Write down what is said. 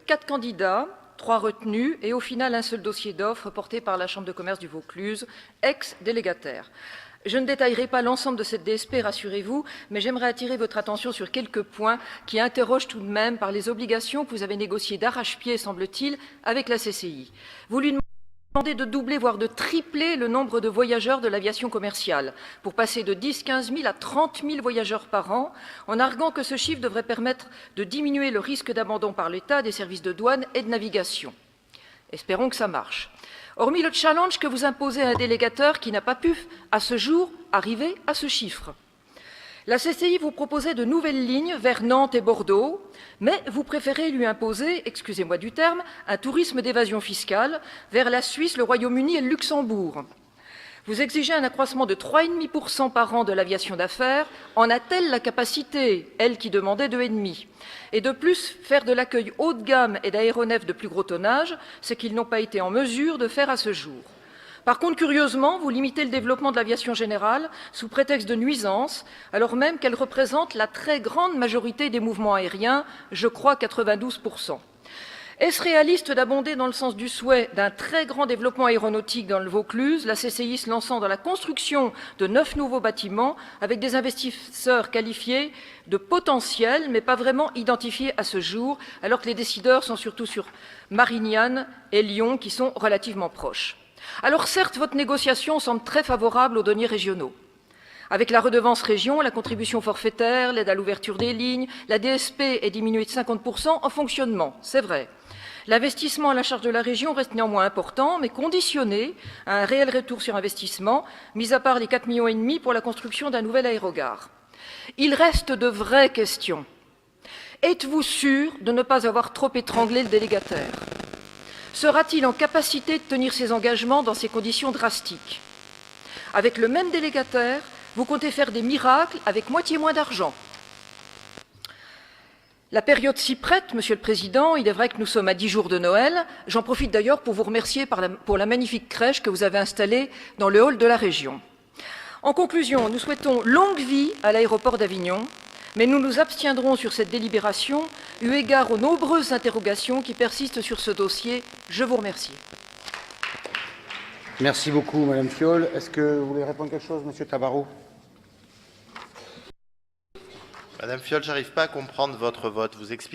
4 candidats, 3 retenus et au final un seul dossier d'offre porté par la Chambre de commerce du Vaucluse, ex-délégataire. Je ne détaillerai pas l'ensemble de cette DSP, rassurez-vous, mais j'aimerais attirer votre attention sur quelques points qui interrogent tout de même par les obligations que vous avez négociées d'arrache-pied, semble-t-il, avec la CCI. Vous lui demandez de doubler, voire de tripler le nombre de voyageurs de l'aviation commerciale, pour passer de 10-15 000 à 30 000 voyageurs par an, en arguant que ce chiffre devrait permettre de diminuer le risque d'abandon par l'État des services de douane et de navigation. Espérons que ça marche. Hormis le challenge que vous imposez à un délégateur qui n'a pas pu, à ce jour, arriver à ce chiffre. La CCI vous proposait de nouvelles lignes vers Nantes et Bordeaux, mais vous préférez lui imposer, excusez-moi du terme, un tourisme d'évasion fiscale vers la Suisse, le Royaume-Uni et le Luxembourg. Vous exigez un accroissement de 3,5% par an de l'aviation d'affaires. En a-t-elle la capacité, elle qui demandait 2,5%? Et de plus, faire de l'accueil haut de gamme et d'aéronefs de plus gros tonnage, ce qu'ils n'ont pas été en mesure de faire à ce jour. Par contre, curieusement, vous limitez le développement de l'aviation générale sous prétexte de nuisance, alors même qu'elle représente la très grande majorité des mouvements aériens, je crois 92%. Est-ce réaliste d'abonder dans le sens du souhait d'un très grand développement aéronautique dans le Vaucluse, la CCI se lançant dans la construction de 9 nouveaux bâtiments avec des investisseurs qualifiés de potentiels, mais pas vraiment identifiés à ce jour, alors que les décideurs sont surtout sur Marignane et Lyon, qui sont relativement proches. Alors certes, votre négociation semble très favorable aux deniers régionaux. Avec la redevance région, la contribution forfaitaire, l'aide à l'ouverture des lignes, la DSP est diminuée de 50% en fonctionnement, c'est vrai. L'investissement à la charge de la région reste néanmoins important, mais conditionné à un réel retour sur investissement, mis à part les 4,5 millions pour la construction d'un nouvel aérogare. Il reste de vraies questions. Êtes-vous sûr de ne pas avoir trop étranglé le délégataire? Sera-t-il en capacité de tenir ses engagements dans ces conditions drastiques? Avec le même délégataire, vous comptez faire des miracles avec moitié moins d'argent. La période s'y prête, Monsieur le Président. Il est vrai que nous sommes à 10 jours de Noël. J'en profite d'ailleurs pour vous remercier pour la magnifique crèche que vous avez installée dans le hall de la région. En conclusion, nous souhaitons longue vie à l'aéroport d'Avignon, mais nous nous abstiendrons sur cette délibération eu égard aux nombreuses interrogations qui persistent sur ce dossier. Je vous remercie. Merci beaucoup, Madame Fiol. Est-ce que vous voulez répondre quelque chose, Monsieur Tabarot? Madame Fiol, j'arrive pas à comprendre votre vote. Vous expliquez